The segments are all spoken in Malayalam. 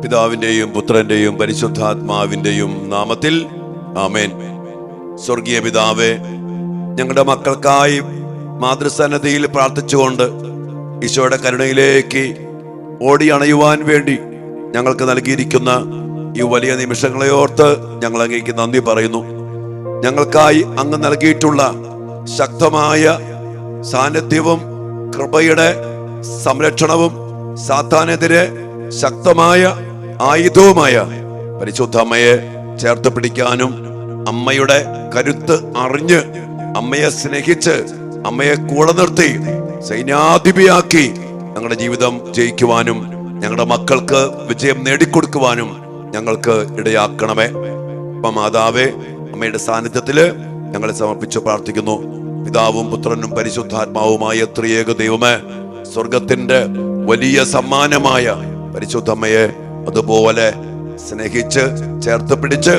പിതാവിന്റെയും പുത്രന്റെയും പരിശുദ്ധാത്മാവിന്റെയും നാമത്തിൽ ആമേൻ. സ്വർഗീയ പിതാവേ, ഞങ്ങളുടെ മക്കൾക്കായി മാതൃസന്നദ്ധിയിൽ പ്രാർത്ഥിച്ചുകൊണ്ട് ഈശോയുടെ കരുണയിലേക്ക് ഓടി അണയുവാൻ വേണ്ടി ഞങ്ങൾക്ക് നൽകിയിരിക്കുന്ന ഈ വലിയ നിമിഷങ്ങളെ ഓർത്ത് ഞങ്ങൾ അങ്ങേക്ക് നന്ദി പറയുന്നു. ഞങ്ങൾക്കായി അങ്ങ് നൽകിയിട്ടുള്ള ശക്തമായ സാന്നിധ്യവും കൃപയുടെ സംരക്ഷണവും സാത്താനെതിരെ ശക്തമായ ആയുധവുമായ പരിശുദ്ധ അമ്മയെ ചേർത്ത് പിടിക്കാനും അമ്മയുടെ കരുത്ത് അറിഞ്ഞ് അമ്മയെ സ്നേഹിച്ച് അമ്മയെ കൂടെ നിർത്തി സൈന്യാധിപയാക്കി ഞങ്ങളുടെ ജീവിതം ജയിക്കുവാനും ഞങ്ങളുടെ മക്കൾക്ക് വിജയം നേടിക്കൊടുക്കുവാനും ഞങ്ങൾക്ക് ഇടയാക്കണമേ. മാതാവേ, അമ്മയുടെ സാന്നിധ്യത്തില് ഞങ്ങളെ സമർപ്പിച്ച് പ്രാർത്ഥിക്കുന്നു. പിതാവും പുത്രനും പരിശുദ്ധാത്മാവുമായ ത്രിയേക ദൈവമേ, സ്വർഗത്തിന്റെ വലിയ സമ്മാനമായ പരിശുദ്ധ അമ്മയെ അതുപോലെ സ്നേഹിച്ച് ചേർത്ത് പിടിച്ച്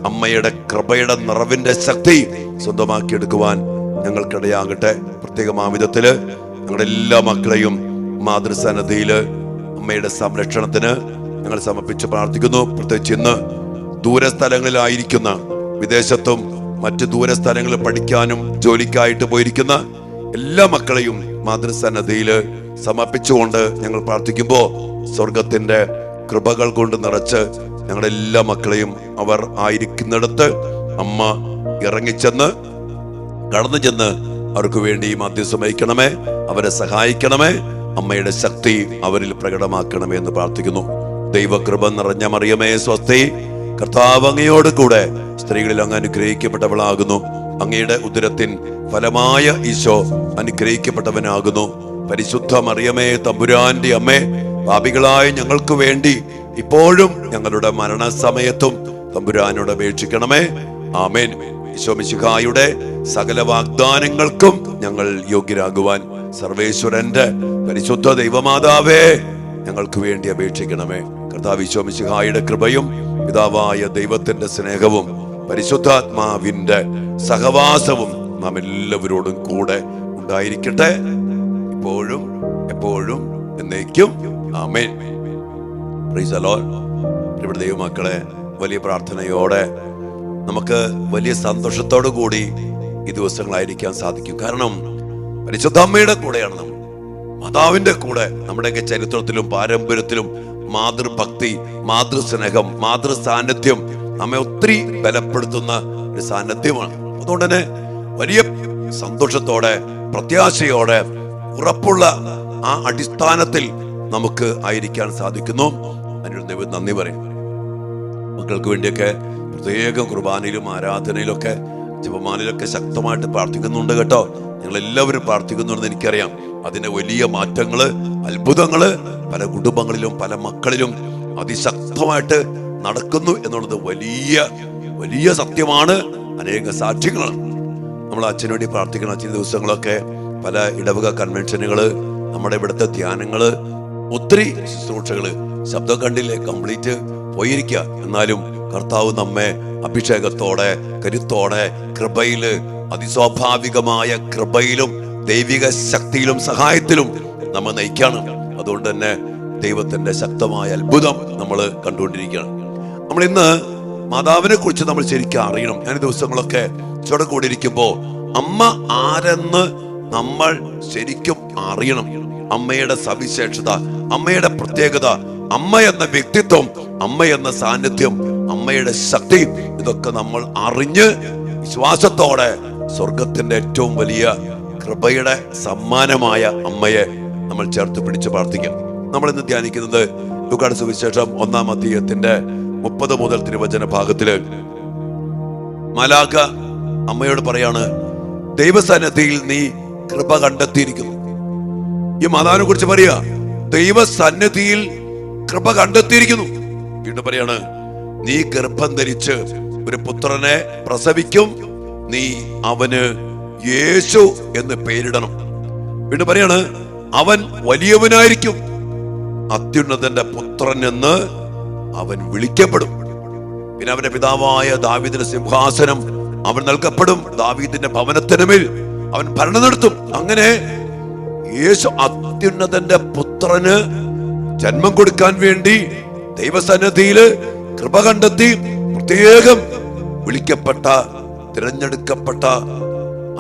അമ്മയുടെ കൃപയുടെ നിറവിന്റെ ശക്തി സ്വന്തമാക്കിയെടുക്കുവാൻ ഞങ്ങൾക്കിടയാകട്ടെ. പ്രത്യേകമായ വിധത്തില് ഞങ്ങളുടെ എല്ലാ മക്കളെയും മാതൃസന്നദ്ധിയില് അമ്മയുടെ സംരക്ഷണത്തിന് ഞങ്ങൾ സമർപ്പിച്ച് പ്രാർത്ഥിക്കുന്നു. പ്രത്യേകിച്ച് ഇന്ന് ദൂരസ്ഥലങ്ങളിലായിരിക്കുന്ന, വിദേശത്തും മറ്റു ദൂരസ്ഥലങ്ങളിൽ പഠിക്കാനും ജോലിക്കായിട്ട് പോയിരിക്കുന്ന എല്ലാ മക്കളെയും മാതൃസന്നദ്ധിയില് സമർപ്പിച്ചുകൊണ്ട് ഞങ്ങൾ പ്രാർത്ഥിക്കുമ്പോൾ സ്വർഗത്തിന്റെ കൃപകൾ കൊണ്ട് നിറച്ച് ഞങ്ങളുടെ എല്ലാ മക്കളെയും അവർ ആയിരിക്കുന്നിടത്ത് അമ്മ ഇറങ്ങിച്ചെന്ന് കടന്നു ചെന്ന് അവർക്ക് വേണ്ടി മധ്യസ്ഥം വഹിക്കണമേ, അവരെ സഹായിക്കണമേ, അമ്മയുടെ ശക്തി അവരിൽ പ്രകടമാക്കണമേ എന്ന് പ്രാർത്ഥിക്കുന്നു. ദൈവകൃപ നിറഞ്ഞ മറിയമേ സ്വസ്തി, കർത്താവ് അങ്ങയോട് കൂടെ സ്ത്രീകളിൽ അങ്ങ് അനുഗ്രഹിക്കപ്പെട്ടവളാകുന്നു. അങ്ങയുടെ ഉദരത്തിൻ ഫലമായ ഈശോ അനുഗ്രഹിക്കപ്പെട്ടവനാകുന്നു. പരിശുദ്ധ മറിയമേ തമ്പുരാന്റെ അമ്മേ, പാപികളായ ഞങ്ങൾക്ക് വേണ്ടി ഇപ്പോഴും ഞങ്ങളുടെ മരണസമയത്തും തമ്പുരാനോട് അപേക്ഷിക്കണമേ. ആമേൻ. ഈശോ മിശിഹായുടെ സകല വാഗ്ദാനങ്ങൾക്കും ഞങ്ങൾ യോഗ്യരാകുവാൻ സർവേശ്വരന്റെ പരിശുദ്ധ ദൈവമാതാവേ ഞങ്ങൾക്ക് വേണ്ടി അപേക്ഷിക്കണമേ. കർത്താവ് ഈശോ മിശിഹായുടെ കൃപയും പിതാവായ ദൈവത്തിന്റെ സ്നേഹവും പരിശുദ്ധാത്മാവിന്റെ സഹവാസവും നാം എല്ലാവരോടും കൂടെ ഉണ്ടായിരിക്കട്ടെ, ഇപ്പോഴും എപ്പോഴും എന്നേക്കും. ആമേൻ. Praise the lord. പ്രിയപ്പെട്ട ദൈവമക്കളെ, വലിയ പ്രാർത്ഥനയോടെ നമുക്ക് വലിയ സന്തോഷത്തോടു കൂടി ഈ ദിവസങ്ങളായിരിക്കാൻ സാധിക്കും. കാരണം പരിശുദ്ധ അമ്മയുടെ കൂടെയാണ് നമ്മൾ, മാതാവിന്റെ കൂടെ. നമ്മുടെയൊക്കെ ചരിത്രത്തിലും പാരമ്പര്യത്തിലും മാതൃഭക്തി, മാതൃസ്നേഹം, മാതൃ സാന്നിധ്യം നമ്മെ ഒത്തിരി ബലപ്പെടുത്തുന്ന ഒരു സാന്നിധ്യമാണ്. അതുകൊണ്ട് തന്നെ വലിയ സന്തോഷത്തോടെ, പ്രത്യാശയോടെ, ഉറപ്പുള്ള ആ അടിസ്ഥാനത്തിൽ നമുക്ക് ആയിരിക്കാൻ സാധിക്കുന്നു. അതിനൊരു നന്ദി പറയും. മക്കൾക്ക് വേണ്ടിയൊക്കെ പ്രത്യേകം കുർബാനയിലും ആരാധനയിലൊക്കെ ജപമാലയിലൊക്കെ ശക്തമായിട്ട് പ്രാർത്ഥിക്കുന്നുണ്ട് കേട്ടോ. നിങ്ങൾ എല്ലാവരും പ്രാർത്ഥിക്കുന്നുണ്ടെന്ന് എനിക്കറിയാം. അതിന്റെ വലിയ മാറ്റങ്ങള്, അത്ഭുതങ്ങള് പല കുടുംബങ്ങളിലും പല മക്കളിലും അതിശക്തമായിട്ട് നടക്കുന്നു എന്നുള്ളത് വലിയ വലിയ സത്യമാണ്. അനേക സാക്ഷ്യങ്ങളാണ്. നമ്മൾ അച്ഛന് വേണ്ടി പ്രാർത്ഥിക്കണം. അച്ഛൻ ദിവസങ്ങളൊക്കെ പല ഇടവക കൺവെൻഷനുകള്, നമ്മുടെ ഇവിടുത്തെ ധ്യാനങ്ങള്, ഒത്തിരി ശുശ്രൂഷകള്, ശബ്ദം കണ്ടില്ലേ കംപ്ലീറ്റ് പോയിരിക്കുക. എന്നാലും കർത്താവ് നമ്മെ അഭിഷേകത്തോടെ, കരുത്തോടെ, കൃപയില്, അതിസ്വാഭാവികമായ കൃപയിലും ദൈവിക ശക്തിയിലും സഹായത്തിലും നമ്മെ നയിക്കാണ്. അതുകൊണ്ട് തന്നെ ദൈവത്തിന്റെ ശക്തമായ അത്ഭുതം നമ്മൾ കണ്ടുകൊണ്ടിരിക്കുകയാണ്. നമ്മൾ ഇന്ന് മാതാവിനെ കുറിച്ച് നമ്മൾ ശരിക്കും അറിയണം. ഞാൻ ദിവസങ്ങളൊക്കെ ചുവടെ കൂടിയിരിക്കുമ്പോ അമ്മ ആരെന്ന് നമ്മൾ ശരിക്കും അറിയണം. അമ്മയുടെ സവിശേഷത, അമ്മയുടെ പ്രത്യേകത, അമ്മ എന്ന വ്യക്തിത്വം, അമ്മ എന്ന സാന്നിധ്യം, അമ്മയുടെ ശക്തി, ഇതൊക്കെ നമ്മൾ അറിഞ്ഞ് വിശ്വാസത്തോടെ സ്വർഗത്തിന്റെ ഏറ്റവും വലിയ കൃപയുടെ സമ്മാനമായ അമ്മയെ നമ്മൾ ചേർത്ത് പിടിച്ച് പ്രാർത്ഥിക്കാം. നമ്മൾ ഇന്ന് ധ്യാനിക്കുന്നത് ലൂക്കായുടെ സുവിശേഷം 1-ാം അധ്യായത്തിന്റെ 30 മുതൽ തിരുവചന ഭാഗത്തില് മലാഖ അമ്മയോട് പറയാണ്, ദൈവസന്നിധിയിൽ നീ കൃപ കണ്ടെത്തിയിരിക്കുന്നു. ഈ മാതാവിനെ കുറിച്ച് പറയാ, ദൈവസന്നിധിയിൽ കൃപ കണ്ടെത്തിയിരിക്കുന്നു. വീണ്ടും പറയാണ്, നീ ഗർഭം ധരിച്ച് ഒരു പുത്രനെ പ്രസവിക്കും, നീ അവന് യേശു എന്ന് പേരിടണം. വീണ്ടും പറയാണ്, അവൻ വലിയവനായിരിക്കും, അത്യുന്നതന്റെ പുത്രൻ എന്ന് അവൻ വിളിക്കപ്പെടും. പിന്നെ അവന്റെ പിതാവായ ദാവീദിന്റെ സിംഹാസനം അവൻ നൽകപ്പെടും, ദാവീദിന്റെ ഭവനത്തിനുമേൽ അവൻ ഭരണം നടത്തും. അങ്ങനെ യേശു അത്യുന്നതന്റെ പുത്രന് ജന്മം കൊടുക്കാൻ വേണ്ടി ദൈവസന്നിധിയില് കൃപ കണ്ടെത്തി പ്രത്യേകം വിളിക്കപ്പെട്ട തിരഞ്ഞെടുക്കപ്പെട്ട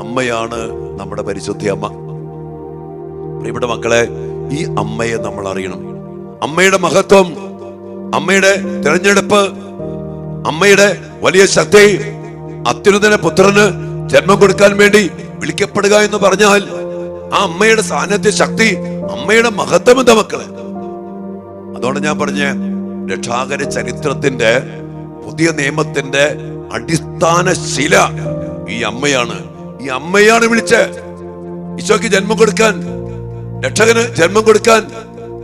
അമ്മയാണ് നമ്മുടെ പരിശുദ്ധ അമ്മ. പ്രിയപ്പെട്ട മക്കളെ, ഈ അമ്മയെ നമ്മൾ അറിയണം. അമ്മയുടെ മഹത്വം, അമ്മയുടെ തിരഞ്ഞെടുപ്പ്, അമ്മയുടെ വലിയ ശക്തി, അത്യുന്നതന പുത്രന് ജന്മം കൊടുക്കാൻ വേണ്ടി വിളിക്കപ്പെടുക എന്ന് പറഞ്ഞാൽ ആ അമ്മയുടെ സാന്നിധ്യ ശക്തി, അമ്മയുടെ മഹത്വം എന്താ മക്കളെ? അതുകൊണ്ട് ഞാൻ പറഞ്ഞ രക്ഷാകര ചരിത്രത്തിന്റെ പുതിയ നിയമത്തിന്റെ അടിസ്ഥാന ശില ഈ അമ്മയാണ്. ഈ അമ്മയാണ് വിളിച്ച് ഈശോയ്ക്ക് ജന്മം കൊടുക്കാൻ, രക്ഷകന് ജന്മം കൊടുക്കാൻ.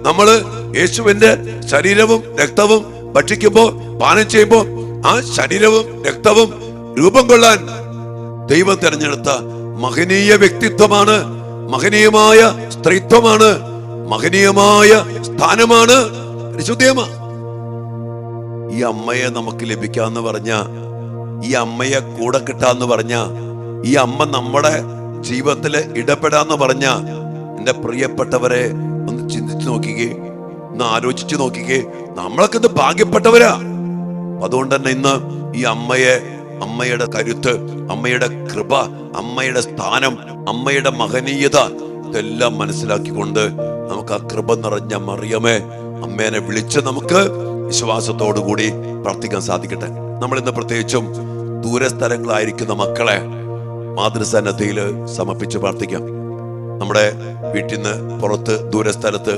നമ്മള് യേശുവിന്റെ ശരീരവും രക്തവും ഭക്ഷിക്കുമ്പോ, പാനം ചെയ്യുമ്പോ ആ ശരീരവും രക്തവും രൂപം കൊള്ളാൻ ദൈവം തിരഞ്ഞെടുത്ത മഹനീയ വ്യക്തിത്വമാണ്, മഹനീയമായ സ്ത്രീത്വമാണ്, മഹനീയമായ സ്ഥാനമാണ് പരിശുദ്ധയമ്മ. ഈ അമ്മയെ നമുക്ക് ലഭിക്കാന്ന് പറഞ്ഞ, ഈ അമ്മയെ കൂടെ കിട്ടാന്ന് പറഞ്ഞ, ഈ അമ്മ നമ്മുടെ ജീവിതത്തില് ഇടപെടാന്ന് പറഞ്ഞ, എന്റെ പ്രിയപ്പെട്ടവരെ ഒന്ന് ചിന്തിച്ചു നോക്കിക്കേ, ഒന്ന് ആലോചിച്ചു നോക്കിക്കേ. നമ്മളൊക്കെ ഇത് ഭാഗ്യപ്പെട്ടവരാ. അതുകൊണ്ട് തന്നെ ഇന്ന് ഈ അമ്മയെ, അമ്മയുടെ കരുത്ത്, അമ്മയുടെ കൃപ, അമ്മയുടെ സ്ഥാനം, അമ്മയുടെ മഹനീയത ഇതെല്ലാം മനസ്സിലാക്കിക്കൊണ്ട് നമുക്ക് ആ കൃപ നിറഞ്ഞ മറിയമേ അമ്മേനെ വിളിച്ച് നമുക്ക് വിശ്വാസത്തോടു കൂടി പ്രാർത്ഥിക്കാൻ സാധിക്കട്ടെ. നമ്മൾ ഇന്ന് പ്രത്യേകിച്ചും ദൂരസ്ഥലങ്ങളായിരിക്കുന്ന മക്കളെ മാതൃസന്നിധിയിൽ സമർപ്പിച്ച് പ്രാർത്ഥിക്കാം. നമ്മുടെ വീട്ടിൽ നിന്ന് പുറത്ത് ദൂരസ്ഥലത്ത്,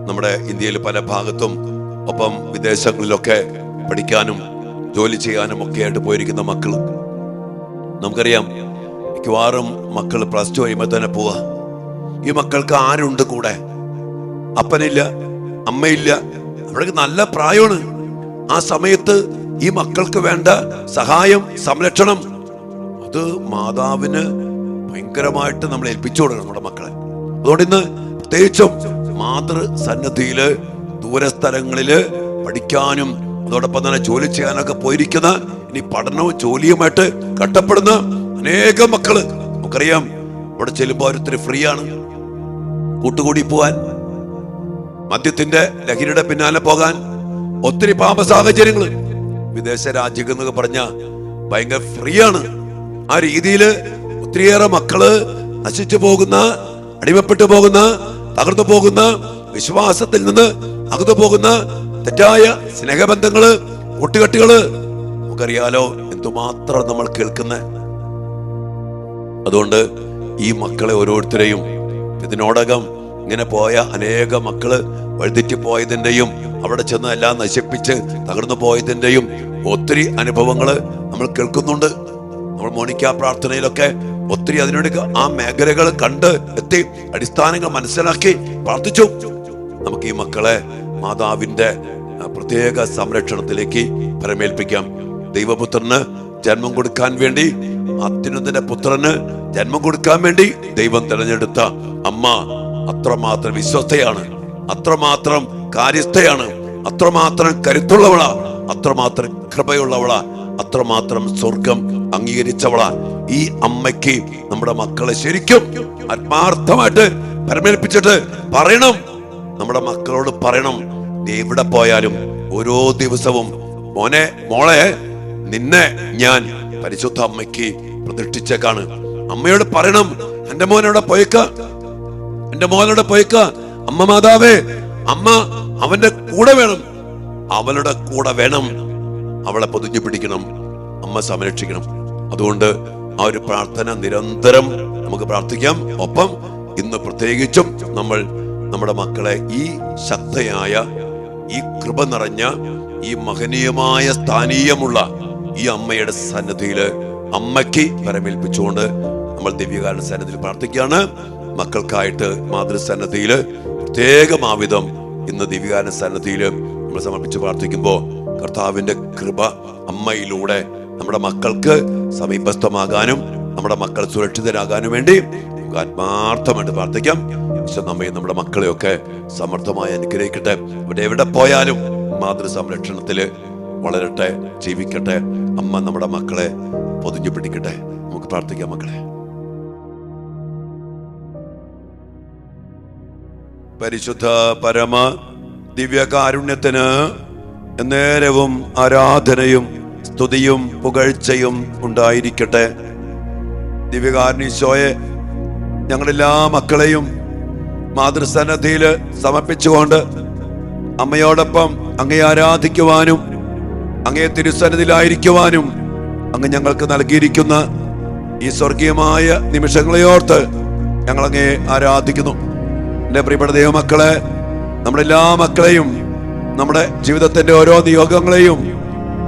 നമ്മുടെ ഇന്ത്യയിൽ പല ഭാഗത്തും, ഒപ്പം വിദേശങ്ങളിലൊക്കെ പഠിക്കാനും ജോലി ചെയ്യാനും ഒക്കെ ആയിട്ട് പോയിരിക്കുന്ന മക്കള്, നമുക്കറിയാം മിക്കവാറും മക്കൾ പ്ലസ് ടു കഴിയുമ്പോൾ തന്നെ പോവാ. ഈ മക്കൾക്ക് ആരുണ്ട് കൂടെ? അപ്പനില്ല, അമ്മയില്ല. അവർക്ക് നല്ല പ്രായമാണ്. ആ സമയത്ത് ഈ മക്കൾക്ക് വേണ്ട സഹായം, സംരക്ഷണം അത് മാതാവിന് ഭയങ്കരമായിട്ട് നമ്മൾ ഏൽപ്പിച്ചു കൊടുക്കണം നമ്മുടെ മക്കളെ. അതുകൊണ്ട് ഇന്ന് പ്രത്യേകിച്ചും മാതൃസന്നിധിയില് ദൂരസ്ഥലങ്ങളില് പഠിക്കാനും അതോടൊപ്പം തന്നെ ജോലി ചെയ്യാനൊക്കെ പോയിരിക്കുന്ന, ഇനി പഠനവും ജോലിയുമായിട്ട് കഷ്ടപ്പെടുന്ന അനേകം മക്കള് നമുക്കറിയാം. അവിടെ ചെല്ലുമ്പോൾ ഒത്തിരി ഫ്രീ ആണ്. കൂട്ടുകൂടി പോവാൻ, മദ്യത്തിന്റെ ലഹരിയുടെ പിന്നാലെ പോകാൻ ഒത്തിരി പാപ സാഹചര്യങ്ങള്. വിദേശ രാജ്യങ്ങൾ എന്നൊക്കെ പറഞ്ഞ ഭയങ്കര ഫ്രീ ആണ്. ആ രീതിയില് ഒത്തിരിയേറെ മക്കള് നശിച്ചു പോകുന്ന, അടിമപ്പെട്ടു പോകുന്ന, തകർന്നു പോകുന്ന, വിശ്വാസത്തിൽ നിന്ന് അകന്നു പോകുന്ന തെറ്റായ സ്നേഹബന്ധങ്ങള്, കൂട്ടുകെട്ടുകള് നമുക്കറിയാലോ എന്തുമാത്രം നമ്മൾ കേൾക്കുന്നേ. അതുകൊണ്ട് ഈ മക്കളെ ഓരോരുത്തരെയും, ഇതിനോടകം ഇങ്ങനെ പോയ അനേക മക്കള് വഴുതിറ്റ് പോയതിന്റെയും അവിടെ ചെന്ന് എല്ലാം നശിപ്പിച്ച് തകർന്നു പോയതിന്റെയും ഒത്തിരി അനുഭവങ്ങള് നമ്മൾ കേൾക്കുന്നുണ്ട്. നമ്മൾ മോണിക്ക പ്രാർത്ഥനയിലൊക്കെ ഒത്തിരി അതിനോട് ആ മേഖലകൾ കണ്ട് എത്തി, അടിസ്ഥാനങ്ങൾ മനസ്സിലാക്കി പ്രാർത്ഥിച്ചു. നമുക്ക് ഈ മക്കളെ മാതാവിന്റെ പ്രത്യേക സംരക്ഷണത്തിലേക്ക് പരമേൽപ്പിക്കാം. ദൈവപുത്രന് ജന്മം കൊടുക്കാൻ വേണ്ടി, അത്യുന്നതന്റെ പുത്രന് ജന്മം കൊടുക്കാൻ വേണ്ടി ദൈവം തിരഞ്ഞെടുത്ത അമ്മ അത്രമാത്രം വിശ്വസ്തയാണ്, അത്രമാത്രം കാര്യസ്ഥയാണ്, അത്രമാത്രം കരുത്തുള്ളവളാ, അത്രമാത്രം കൃപയുള്ളവളാ, അത്രമാത്രം സ്വർഗം അംഗീകരിച്ചവളാ. ഈ അമ്മയ്ക്ക് നമ്മുടെ മക്കളെ ശരിക്കും ആത്മാർത്ഥമായിട്ട് പരമേൽപ്പിച്ചിട്ട് പറയണം, നമ്മുടെ മക്കളോട് പറയണം, നീ എവിടെ പോയാലും ഓരോ ദിവസവും മോനെ, മോളെ, നിന്നെ ഞാൻ പരിശുദ്ധ അമ്മയ്ക്ക് പ്രതിഷ്ഠിച്ചേക്കാണ്. അമ്മയോട് പറയണം, എന്റെ മോനോടെ പോയേക്ക, എന്റെ മോനോടെ പോയേക്ക, അമ്മ മാതാവേ, അമ്മ അവന്റെ കൂടെ വേണം, അവളുടെ കൂടെ വേണം, അവളെ പൊതിഞ്ഞു പിടിക്കണം, അമ്മ സംരക്ഷിക്കണം. അതുകൊണ്ട് ആ ഒരു പ്രാർത്ഥന നിരന്തരം നമുക്ക് പ്രാർത്ഥിക്കാം. ഒപ്പം ഇന്ന് പ്രത്യേകിച്ചും നമ്മൾ നമ്മുടെ മക്കളെ ഈ ശക്തയായ, ഈ കൃപ നിറഞ്ഞ, ഈ മഹനീയമായ സ്ഥാനീയമുള്ള ഈ അമ്മയുടെ സന്നിധിയില് അമ്മയ്ക്ക് പരമേൽപ്പിച്ചുകൊണ്ട് നമ്മൾ ദിവ്യകാരുണ്യ സന്നിധിയിൽ പ്രാർത്ഥിക്കുകയാണ്. മക്കൾക്കായിട്ട് മാതൃസന്നിധിയില് പ്രത്യേകമാവിധം ഇന്ന് ദിവ്യകാരുണ്യ സന്നിധിയില് നമ്മൾ സമർപ്പിച്ച് പ്രാർത്ഥിക്കുമ്പോൾ കർത്താവിന്റെ കൃപ അമ്മയിലൂടെ നമ്മുടെ മക്കൾക്ക് സമീപസ്ഥമാകാനും നമ്മുടെ മക്കൾ സുരക്ഷിതരാകാനും വേണ്ടി നമുക്ക് ആത്മാർത്ഥമായിട്ട് പ്രാർത്ഥിക്കാം. ഈശോ നമ്മയും നമ്മുടെ മക്കളെയൊക്കെ സമർത്ഥമായി അനുഗ്രഹിക്കട്ടെ. ഇവിടെ എവിടെ പോയാലും മാതൃ സംരക്ഷണത്തില് വളരട്ടെ, ജീവിക്കട്ടെ. അമ്മ നമ്മുടെ മക്കളെ പൊതിഞ്ഞു പിടിക്കട്ടെ. നമുക്ക് പ്രാർത്ഥിക്കാം. മക്കളെ, പരിശുദ്ധ പരമ ദിവ്യകാരുണ്യത്തിന് എന്നേരവും ആരാധനയും സ്തുതിയും പുകഴ്ചയും ഉണ്ടായിരിക്കട്ടെ. ദിവ്യകാരുണ്യീശോയെ, ഞങ്ങളെല്ലാ മക്കളെയും മാതൃസന്നിധിയിൽ സമർപ്പിച്ചുകൊണ്ട് അമ്മയോടൊപ്പം അങ്ങയെ ആരാധിക്കുവാനും അങ്ങയെ തിരുസന്നിധിയിലായിരിക്കുവാനും അങ്ങ് ഞങ്ങൾക്ക് നൽകിയിരിക്കുന്ന ഈ സ്വർഗീയമായ നിമിഷങ്ങളെ ഓർത്ത് ഞങ്ങൾ അങ്ങയെ ആരാധിക്കുന്നു. എൻ്റെ പ്രിയപ്പെട്ട ദൈവമക്കളെ, നമ്മുടെ എല്ലാ മക്കളെയും നമ്മുടെ ജീവിതത്തിന്റെ ഓരോ നിയോഗങ്ങളെയും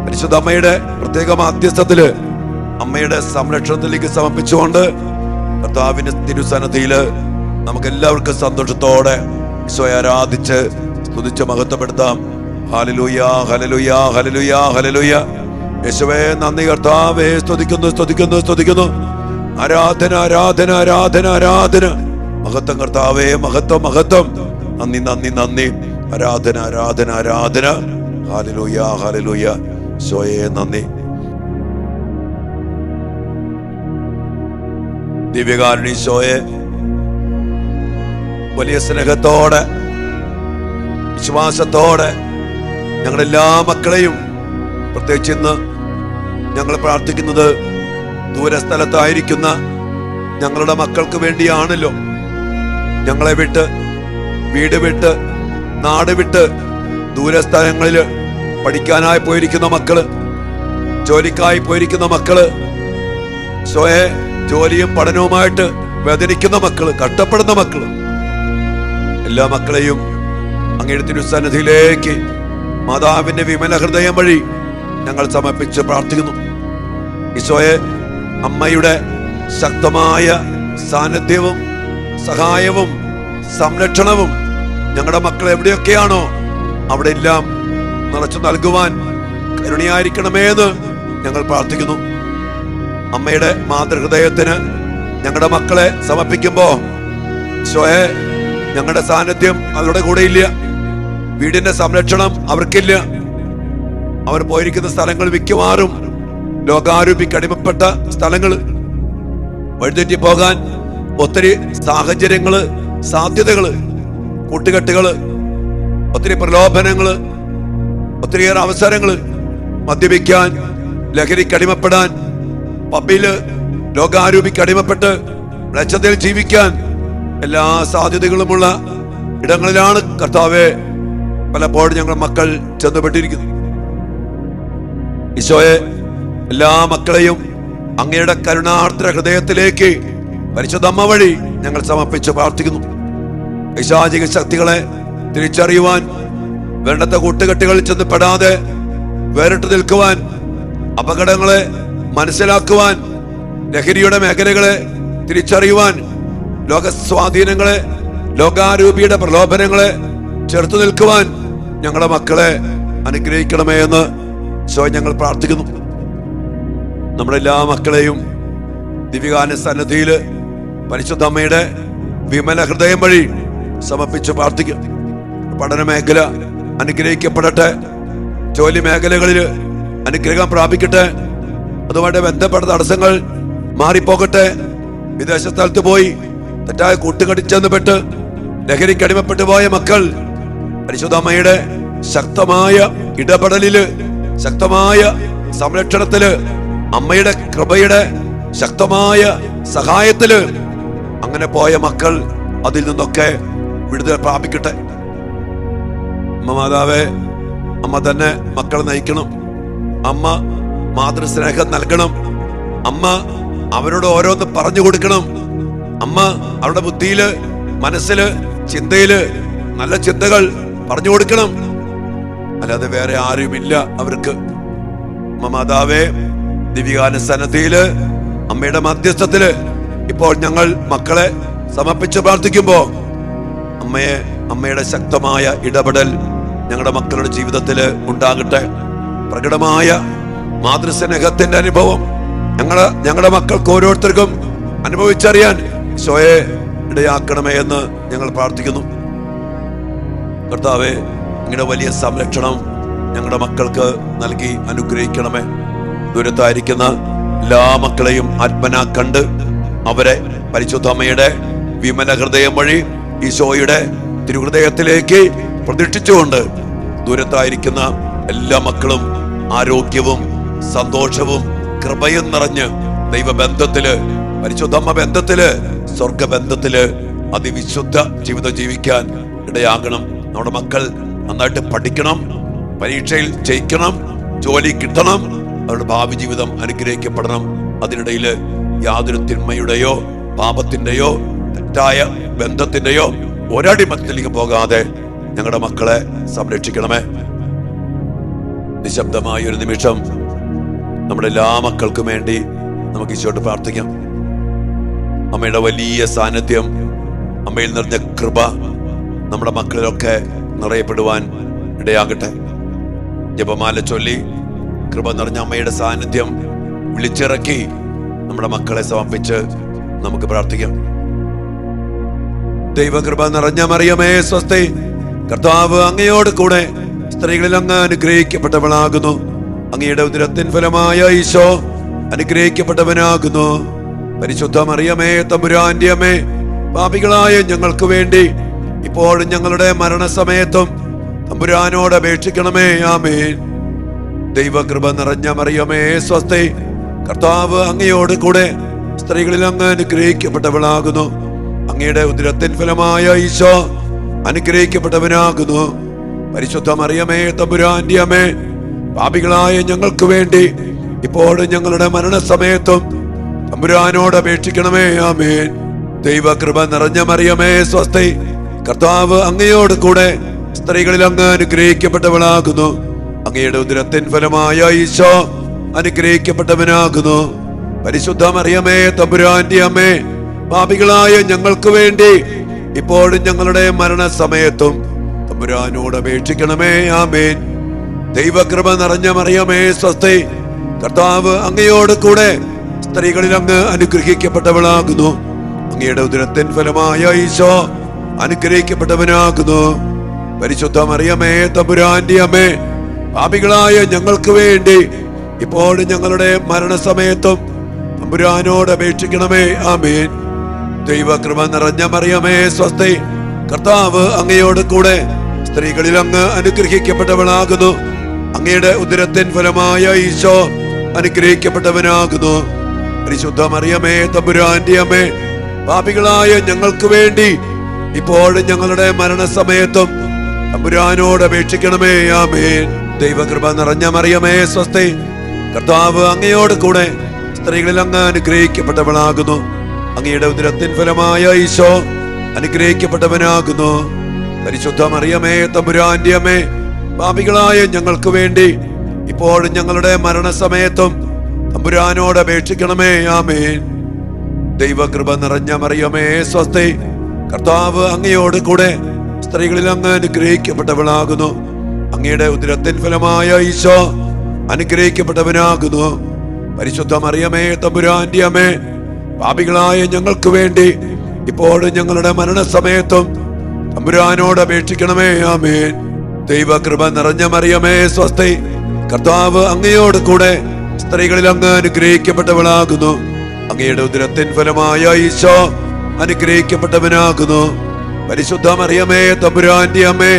പരിശുദ്ധ അമ്മയുടെ പ്രത്യേക മാധ്യസ്ഥത്തില് അമ്മയുടെ സംരക്ഷണത്തിലേക്ക് സമർപ്പിച്ചുകൊണ്ട് കർത്താവിന്റെ തിരുസന്നിധിയിൽ നമുക്ക് എല്ലാവർക്കും സന്തോഷത്തോടെ ഈശോയെ ആരാധിച്ച് സ്തുതിച്ച് മഹത്വപ്പെടുത്താം. ഹല്ലേലൂയ, ഹല്ലേലൂയ, ഹല്ലേലൂയ, ഹല്ലേലൂയ. യേശുവേ നന്ദി. കർത്താവേ സ്തുതിക്കുന്നു, സ്തുതിക്കുന്നു, സ്തുതിക്കുന്നു. ആരാധന, ആരാധന, ആരാധന, ആരാധന. മഹത്വം കർത്താവേ, മഹത്വം, മഹത്വം. നന്ദി, നന്ദി, നന്ദി. ആരാധന, ആരാധന, ആരാധന. Hallelujah, hallelujah. ഈശോയെ നന്ദി. ദിവ്യകാരുണ്യീശോയെ, വലിയ സ്നേഹത്തോടെ വിശ്വാസത്തോടെ ഞങ്ങളെല്ലാ മക്കളെയും, പ്രത്യേകിച്ച് ഇന്ന് ഞങ്ങൾ പ്രാർത്ഥിക്കുന്നത് ദൂരസ്ഥലത്തായിരിക്കുന്ന ഞങ്ങളുടെ മക്കൾക്ക് വേണ്ടിയാണല്ലോ. ഞങ്ങളെ വിട്ട്, വീട് വിട്ട്, നാട് വിട്ട് ദൂരസ്ഥലങ്ങളിൽ പഠിക്കാനായി പോയിരിക്കുന്ന മക്കള്, ജോലിക്കായി പോയിരിക്കുന്ന മക്കള്, സ്വയം ജോലിയും പഠനവുമായിട്ട് വേദനിക്കുന്ന മക്കള്, കഷ്ടപ്പെടുന്ന മക്കള്, എല്ലാ മക്കളെയും അങ്ങയുടെ തിരുസന്നിധിയിലേക്ക് മാതാവിന്റെ വിമല ഹൃദയം വഴി ഞങ്ങൾ സമർപ്പിച്ച് പ്രാർത്ഥിക്കുന്നു. ഈശോയെ, അമ്മയുടെ ശക്തമായ സാന്നിധ്യവും സഹായവും സംരക്ഷണവും ഞങ്ങളുടെ മക്കൾ എവിടെയൊക്കെയാണോ അവിടെ എല്ലാം നിറച്ചു നൽകുവാൻ കരുണയായിരിക്കണമേ എന്ന് ഞങ്ങൾ പ്രാർത്ഥിക്കുന്നു. അമ്മയുടെ മാതൃഹൃദയത്തിന് ഞങ്ങളുടെ മക്കളെ സമർപ്പിക്കുമ്പോ ഈശോയെ, ഞങ്ങളുടെ സാന്നിധ്യം അവരുടെ കൂടെ ഇല്ല, വീടിന്റെ സംരക്ഷണം അവർക്കില്ല. അവർ പോയിരിക്കുന്ന സ്ഥലങ്ങൾ മിക്കവാറും ലോകാരൂപിക്ക് അടിമപ്പെട്ട സ്ഥലങ്ങള്, വഴിതെറ്റി പോകാൻ ഒത്തിരി സാഹചര്യങ്ങള്, സാധ്യതകള്, കൂട്ടുകെട്ടുകള്, ഒത്തിരി പ്രലോഭനങ്ങള്, ഒത്തിരിയേറെ അവസരങ്ങള്, മദ്യപിക്കാൻ, ലഹരിക്ക് അടിമപ്പെടാൻ, പബ്ബില് ലോകാരൂപിക്ക് അടിമപ്പെട്ട് മ്ലേച്ഛതയിൽ ജീവിക്കാൻ എല്ലാ സാധ്യതകളുമുള്ള ഇടങ്ങളിലാണ് കർത്താവെ പലപ്പോഴും ഞങ്ങൾ മക്കൾ ചെന്നുപെട്ടിരിക്കുന്നു. ഈശോയെ, എല്ലാ മക്കളെയും അങ്ങയുടെ കരുണാർദ്ര ഹൃദയത്തിലേക്ക് പരിശുദ്ധ അമ്മ വഴി ഞങ്ങൾ സമർപ്പിച്ച് പ്രാർത്ഥിക്കുന്നു. പൈശാചിക ശക്തികളെ തിരിച്ചറിയുവാൻ, വേണ്ടത്തെ കൂട്ടുകെട്ടുകളിൽ ചെന്ന് പെടാതെ വേറിട്ട് നിൽക്കുവാൻ, അപകടങ്ങളെ മനസ്സിലാക്കുവാൻ, ലഹരിയുടെ മേഖലകളെ തിരിച്ചറിയുവാൻ, ലോകസ്വാധീനങ്ങളെ, ലോകാരൂപിയുടെ പ്രലോഭനങ്ങളെ ചെറുത്തു നിൽക്കുവാൻ ഞങ്ങളുടെ മക്കളെ അനുഗ്രഹിക്കണമേ എന്ന് ഞങ്ങൾ പ്രാർത്ഥിക്കുന്നു. നമ്മളെല്ലാ മക്കളെയും ദിവ്യകാരുണ്യ സന്നിധിയിൽ പരിശുദ്ധ അമ്മയുടെ വിമല ഹൃദയം വഴി സമർപ്പിച്ച് പ്രാർത്ഥിക്കും. പഠന മേഖല അനുഗ്രഹിക്കപ്പെടട്ടെ, ജോലി മേഖലകളിൽ അനുഗ്രഹം പ്രാപിക്കട്ടെ, അതുമായിട്ട് ബന്ധപ്പെട്ട തടസ്സങ്ങൾ മാറിപ്പോകട്ടെ. വിദേശ സ്ഥലത്ത് പോയി തെറ്റായ കൂട്ടുകെട്ടിച്ചെന്ന് പെട്ട് ലഹരിക്ക് അടിമപ്പെട്ടു പോയ മക്കൾ പരിശുദ്ധ അമ്മയുടെ ശക്തമായ ഇടപെടലില്, ശക്തമായ സംരക്ഷണത്തില്, അമ്മയുടെ കൃപയുടെ ശക്തമായ സഹായത്തില് അങ്ങനെ പോയ മക്കൾ അതിൽ നിന്നൊക്കെ വിടുതൽ പ്രാപിക്കട്ടെ. അമ്മ മാതാവേ, അമ്മ തന്നെ മക്കളെ നയിക്കണം. അമ്മ മാതൃസ്നേഹം നൽകണം. അമ്മ അവരോട് ഓരോന്ന് പറഞ്ഞു കൊടുക്കണം. അമ്മ അവരുടെ ബുദ്ധിയില്, മനസ്സില്, ചിന്തയില് നല്ല ചിന്തകൾ പറഞ്ഞു കൊടുക്കണം. അല്ലാതെ വേറെ ആരുമില്ല അവർക്ക്. അമ്മ മാതാവേ, ദിവ്യകാരുണ്യ സന്നിധിയില് അമ്മയുടെ മധ്യസ്ഥത്തില് ഇപ്പോൾ ഞങ്ങൾ മക്കളെ സമർപ്പിച്ച് പ്രാർത്ഥിക്കുമ്പോ അമ്മയുടെ ശക്തമായ ഇടപെടൽ ഞങ്ങളുടെ മക്കളുടെ ജീവിതത്തിൽ ഉണ്ടാകട്ടെ. പ്രകടമായ മാതൃസ്നേഹത്തിന്റെ അനുഭവം ഞങ്ങളുടെ മക്കൾക്ക് ഓരോരുത്തർക്കും അനുഭവിച്ചറിയാൻ ഈശോയെ ഇടയാക്കണമേ എന്ന് ഞങ്ങൾ പ്രാർത്ഥിക്കുന്നു. കർത്താവേ, നിങ്ങളുടെ വലിയ സംരക്ഷണം ഞങ്ങളുടെ മക്കൾക്ക് നൽകി അനുഗ്രഹിക്കണമേ. ദൂരത്തായിരിക്കുന്ന എല്ലാ മക്കളെയും ആത്മനാ കണ്ട് അവരെ പരിശുദ്ധ അമ്മയുടെ വിമല ഹൃദയം വഴി ഈശോയുടെ തിരുഹൃദയത്തിലേക്ക് പ്രതിഷ്ഠിച്ചുകൊണ്ട് ദൂരത്തായിരിക്കുന്ന എല്ലാ മക്കളും ആരോഗ്യവും സന്തോഷവും കൃപയും നിറഞ്ഞ് ദൈവബന്ധത്തില്, പരിശുദ്ധമ്മ ബന്ധത്തില്, സ്വർഗബന്ധത്തില് അതിവിശുദ്ധ ജീവിതം ജീവിക്കാൻ ഇടയാകണം. നമ്മുടെ മക്കൾ നന്നായിട്ട് പഠിക്കണം, പരീക്ഷയിൽ ജയിക്കണം, ജോലി കിട്ടണം, അവരുടെ ഭാവി ജീവിതം അനുഗ്രഹിക്കപ്പെടണം. അതിനിടയിൽ യാതൊരു തിന്മയുടെയോ പാപത്തിന്റെയോ തെറ്റായ ബന്ധത്തിന്റെയോ ഒരടിമത്തിലേക്ക് പോകാതെ ഞങ്ങളുടെ മക്കളെ സംരക്ഷിക്കണമേ. നിശബ്ദമായ ഒരു നിമിഷം നമ്മുടെ എല്ലാ മക്കൾക്കും വേണ്ടി നമുക്ക് ഈശോയോട് പ്രാർത്ഥിക്കാം. അമ്മയുടെ വലിയ സാന്നിധ്യം, അമ്മയിൽ നിറഞ്ഞ കൃപ നമ്മുടെ മക്കളിലൊക്കെ നിറയപ്പെടുവാൻ ഇടയാകട്ടെ. ജപമാല ചൊല്ലി കൃപ നിറഞ്ഞ അമ്മയുടെ സാന്നിധ്യം വിളിച്ചിറക്കി നമ്മുടെ മക്കളെ സമർപ്പിച്ച് നമുക്ക് പ്രാർത്ഥിക്കാം. ദൈവകൃപ നിറഞ്ഞ മറിയമേ സ്വസ്തി, കർത്താവ് അങ്ങയോട് കൂടെ സ്ത്രീകളിൽ അങ്ങ് അനുഗ്രഹിക്കപ്പെട്ടവളാകുന്നു. അങ്ങയുടെ ഉദരത്തിൻ ഫലമായ ഈശോ അനുഗ്രഹിക്കപ്പെട്ടവനാകുന്നു. പരിശുദ്ധ മറിയമേ തമ്പുരാന്റെ അമ്മേ, പാപികളായ ഞങ്ങൾക്ക് വേണ്ടി ഇപ്പോഴും ഞങ്ങളുടെ മരണസമയത്തും തമ്പുരാനോട് അപേക്ഷിക്കണമേ. ആമേൻ. ദൈവകൃപ നിറഞ്ഞ മറിയമേ സ്വസ്തി, കർത്താവ് അങ്ങയോട് കൂടെ സ്ത്രീകളിൽ അങ്ങ് അനുഗ്രഹിക്കപ്പെട്ടവളാകുന്നു. അങ്ങയുടെ ഉദരത്തിൻ ഫലമായ ഈശോ അനുഗ്രഹിക്കപ്പെട്ടവനാകുന്നു. പരിശുദ്ധ മറിയമേ തമ്പുരാന്റെ അമ്മേ, പാപികളായ ഞങ്ങൾക്ക് വേണ്ടി ഇപ്പോഴും ഞങ്ങളുടെ മരണസമയത്തും തമ്പുരാനോട് അപേക്ഷിക്കണമേ. ആമേൻ. ദൈവകൃപ നിറഞ്ഞ മറിയമേ സ്വസ്തി, കർത്താവ് അങ്ങയോട് കൂടെ സ്ത്രീകളിൽ അങ്ങ് അനുഗ്രഹിക്കപ്പെട്ടവളാകുന്നു. അങ്ങയുടെ ഉദരത്തിൻ ഫലമായ ഈശോ അനുഗ്രഹിക്കപ്പെട്ടവനാകുന്നു. പരിശുദ്ധ മറിയമേ തമ്പുരാന്റെ അമ്മേ, പാപികളായ ഞങ്ങൾക്ക് വേണ്ടി ഇപ്പോഴും ഞങ്ങളുടെ മരണസമയത്തും തമ്പുരാനോട് അപേക്ഷിക്കണമേ. ആമേൻ. ദൈവകൃപ നിറഞ്ഞ മറിയമേ സ്വസ്തി, കർത്താവ് അങ്ങയോട് കൂടെ സ്ത്രീകളിൽ അങ്ങ് അനുഗ്രഹിക്കപ്പെട്ടവളാകുന്നു. അങ്ങയുടെ ഉദരത്തിൻ ഫലമായ ഈശോ അനുഗ്രഹിക്കപ്പെട്ടവനാകുന്നു. പരിശുദ്ധ മറിയമേ തമ്പുരാന്റെ അമ്മേ, പാപികളായ ഞങ്ങൾക്ക് വേണ്ടി ഇപ്പോഴും ഞങ്ങളുടെ മരണസമയത്തും തമ്പുരാനോട് അപേക്ഷിക്കണമേ. ആമേൻ. ദൈവകൃപ നിറഞ്ഞ മറിയമേ സ്വസ്തി, കർത്താവ് അങ്ങയോട് കൂടെ സ്ത്രീകളിൽ അങ്ങ് അനുഗ്രഹിക്കപ്പെട്ടവളാകുന്നു. അങ്ങയുടെ ഉദരത്തിൻ ഫലമായ ഈശോ അനുഗ്രഹിക്കപ്പെട്ടവനാകുന്നു. പരിശുദ്ധ മറിയമേ തമ്പുരാന്റെ അമ്മേ, പാപികളായ ഞങ്ങൾക്ക് വേണ്ടി ഇപ്പോഴും ഞങ്ങളുടെ മരണസമയത്തും തമ്പുരാനോട് അപേക്ഷിക്കണമേ. ആമേൻ. ദൈവകൃപ നിറഞ്ഞ മറിയമേ സ്വസ്തി, കർത്താവ് അങ്ങയോട് കൂടെ സ്ത്രീകളിൽ അങ്ങ് അനുഗ്രഹിക്കപ്പെട്ടവളാകുന്നു. അങ്ങയുടെ ഉദരത്തിൻ ഫലമായ ഈശോ അനുഗ്രഹിക്കപ്പെട്ടവനാകുന്നു. പരിശുദ്ധ മറിയമേ തമ്പുരാന്റെ അമ്മേ, പാപികളായ ഞങ്ങൾക്ക് വേണ്ടി ഇപ്പോഴും ഞങ്ങളുടെ മരണസമയത്തും തമ്പുരാനോട് അപേക്ഷിക്കണമേ. ആമേൻ. ദൈവകൃപ നിറഞ്ഞ മറിയമേ സ്വസ്തി, കർത്താവ് അങ്ങയോട് കൂടെ സ്ത്രീകളിൽ അങ്ങ് അനുഗ്രഹിക്കപ്പെട്ടവളാകുന്നു. അങ്ങയുടെ ഉദരത്തിൻ ഫലമായ ഈശോ അനുഗ്രഹിക്കപ്പെട്ടവനാകുന്നു. പരിശുദ്ധ മറിയമേ തമ്പുരാന്റെ അമ്മേ, പാപികളായ ഞങ്ങൾക്ക് വേണ്ടി ഇപ്പോഴും ഞങ്ങളുടെ മരണസമയത്തും തമ്പുരാനോട് അപേക്ഷിക്കണമേ. ആമേൻ. ദൈവകൃപ നിറഞ്ഞ മറിയമേ സ്വസ്തി, കർത്താവ് അങ്ങയോട് കൂടെ സ്ത്രീകളിൽ അങ്ങ് അനുഗ്രഹിക്കപ്പെട്ടവളാകുന്നു. അങ്ങയുടെ ഉദരത്തിൻ ഫലമായ ഈശോ അനുഗ്രഹിക്കപ്പെട്ടവനാകുന്നു. പരിശുദ്ധ മറിയമേ തമ്പുരാന്റെ അമ്മേ,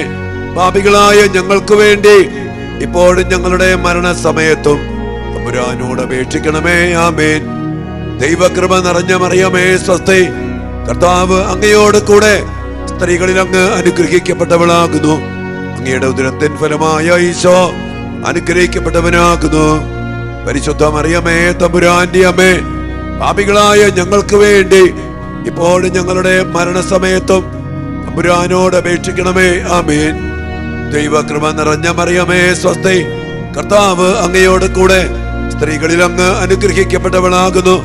പാപികളായ ഞങ്ങൾക്ക് വേണ്ടി ഇപ്പോഴും ഞങ്ങളുടെ മരണസമയത്തും തമ്പുരാനോട് അപേക്ഷിക്കണമേ. ആമേൻ. ദൈവകൃപ നിറഞ്ഞ മറിയമേ സ്വസ്തി, കർത്താവ് അങ്ങയോട് കൂടെ സ്ത്രീകളിൽ അങ്ങ് അനുഗ്രഹിക്കപ്പെട്ടവളാകുന്നു. അങ്ങയുടെ ഉദരത്തിൻ ഫലമായ ഈശോ അനുഗ്രഹിക്കപ്പെട്ടവനാകുന്നു. പരിശുദ്ധ മറിയമേ തമ്പുരാന്റെ അമ്മേ, പാപികളായ ഞങ്ങൾക്ക് വേണ്ടി ഇപ്പോഴും ഞങ്ങളുടെ മരണസമയത്തും തമ്പുരാനോട് അപേക്ഷിക്കണമേ. ആമേൻ. ദൈവകൃപ നിറഞ്ഞ മറിയമേ സ്വസ്തി, കർത്താവ് അങ്ങയോട് കൂടെ സ്ത്രീകളിൽ അങ്ങ് അനുഗ്രഹിക്കപ്പെട്ടവളാകുന്നു.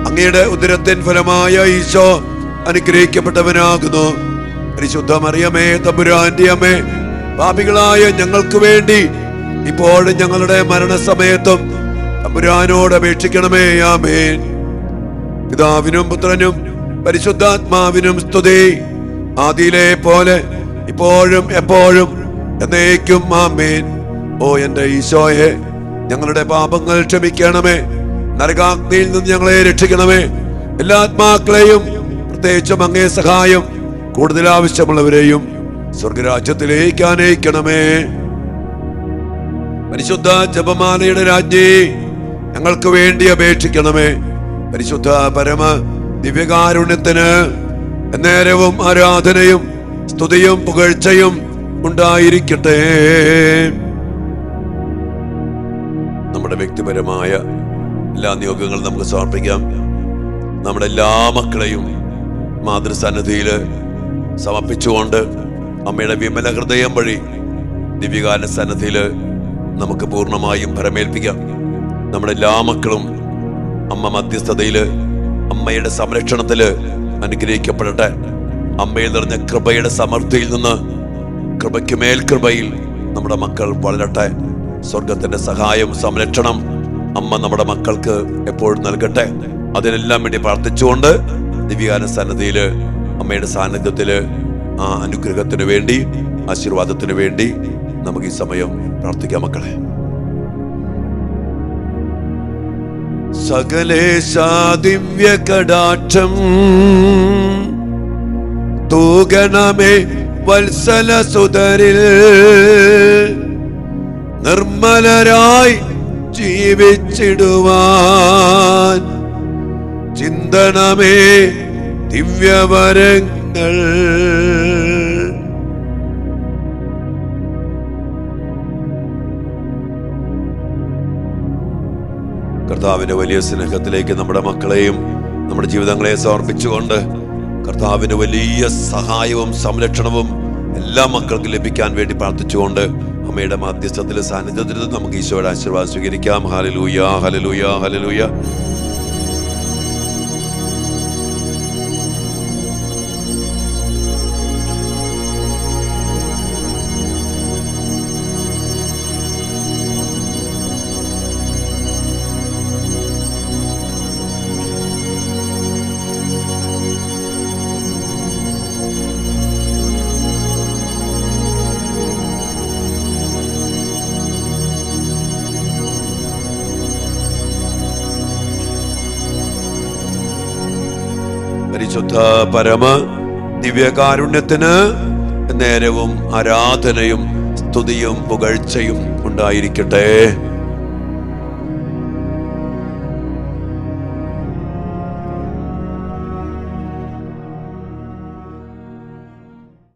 അങ്ങയുടെ ഉദരത്തിൻ ഫലമായ ഈശോ അനുഗ്രഹിക്കപ്പെട്ടവനാകുന്നു. പരിശുദ്ധ മറിയമേ തമ്പുരാന്റെ അമ്മേ, പാപികളായ ഞങ്ങൾക്ക് വേണ്ടി ഇപ്പോഴും ഞങ്ങളുടെ മരണസമയത്തും തമ്പുരാനോട് അപേക്ഷിക്കണമേ. ആമേൻ. പിതാവിനും പുത്രനും പരിശുദ്ധാത്മാവിനും സ്തുതി, ആദിയിലെ പോലെ ഇപ്പോഴും എപ്പോഴും എന്നേക്കും. ആമേൻ. ഓ എന്റെ ഈശോയെ, ഞങ്ങളുടെ പാപങ്ങൾ ക്ഷമിക്കണമേ. നരകാഗ്നിയിൽ നിന്ന് ഞങ്ങളെ രക്ഷിക്കണമേ. എല്ലാ ആത്മാക്കളെയും, പ്രത്യേകിച്ചും അങ്ങേ സഹായം കൂടുതൽ ആവശ്യമുള്ളവരെയും സ്വർഗരാജ്യത്തിലേക്ക് ആനയിക്കണമേ. പരിശുദ്ധ ജപമാലയുടെ രാജ്ഞി, ഞങ്ങൾക്ക് വേണ്ടി അപേക്ഷിക്കണമേ. പരിശുദ്ധ പരമ ദിവ്യകാരുണ്യത്തിന് നേരവും ആരാധനയും സ്തുതിയും പുകഴ്ചയും ഉണ്ടായിരിക്കട്ടെ. നമ്മുടെ വ്യക്തിപരമായ എല്ലാ നിയോഗങ്ങളും നമുക്ക് സമർപ്പിക്കാം. നമ്മുടെ എല്ലാ മക്കളെയും മാതൃസന്നിധിയിൽ സമർപ്പിച്ചുകൊണ്ട് അമ്മയുടെ വിമല ഹൃദയം വഴി ദിവ്യകാല സന്നിധിയിൽ നമുക്ക് പൂർണ്ണമായും ഭരമേൽപ്പിക്കാം. നമ്മുടെ എല്ലാ മക്കളും അമ്മ മധ്യസ്ഥതയില്, അമ്മയുടെ സംരക്ഷണത്തില് അനുഗ്രഹിക്കപ്പെടട്ടെ. അമ്മയിൽ നിറഞ്ഞ കൃപയുടെ സമൃദ്ധിയിൽ നിന്ന് കൃപയ്ക്ക് മേൽ കൃപയിൽ നമ്മുടെ മക്കൾ വളരട്ടെ. സ്വർഗത്തിന്റെ സഹായം, സംരക്ഷണം അമ്മ നമ്മുടെ മക്കൾക്ക് എപ്പോഴും നൽകട്ടെ. അതിനെല്ലാം വേണ്ടി പ്രാർത്ഥിച്ചുകൊണ്ട് ദിവ്യകാല സന്നിധിയില് അമ്മയുടെ സാന്നിധ്യത്തില് ആ അനുഗ്രഹത്തിന് വേണ്ടി, ആശീർവാദത്തിന് വേണ്ടി നമുക്ക് ഈ സമയം പ്രാർത്ഥിക്കാം. മക്കളെ, സകലേശാ ദിവ്യ കടാക്ഷം തൂകണമേ വത്സല സുതരിൽ, നിർമ്മലരായി ജീവിച്ചിടുവാൻ ചിന്തണമേ ദിവ്യവരങ്ങൾ. കർത്താവിന്റെ വലിയ സ്നേഹത്തിലേക്ക് നമ്മുടെ മക്കളെയും നമ്മുടെ ജീവിതങ്ങളെയും സമർപ്പിച്ചുകൊണ്ട് കർത്താവിന്റെ വലിയ സഹായവും സംരക്ഷണവും എല്ലാ മക്കൾക്കും ലഭിക്കാൻ വേണ്ടി പ്രാർത്ഥിച്ചുകൊണ്ട് അമ്മയുടെ മധ്യസ്ഥത്തിലെ സാന്നിധ്യത്തിൽ നമുക്ക് ഈശോയുടെ ആശീർവാദം സ്വീകരിക്കാം. ഹല്ലേലൂയ, ഹല്ലേലൂയ, ഹല്ലേലൂയ. പരിശുദ്ധ പരമ ദിവ്യകാരുണ്യത്തിന് നേരവും ആരാധനയും സ്തുതിയും പുകഴ്ചയും ഉണ്ടായിരിക്കട്ടെ.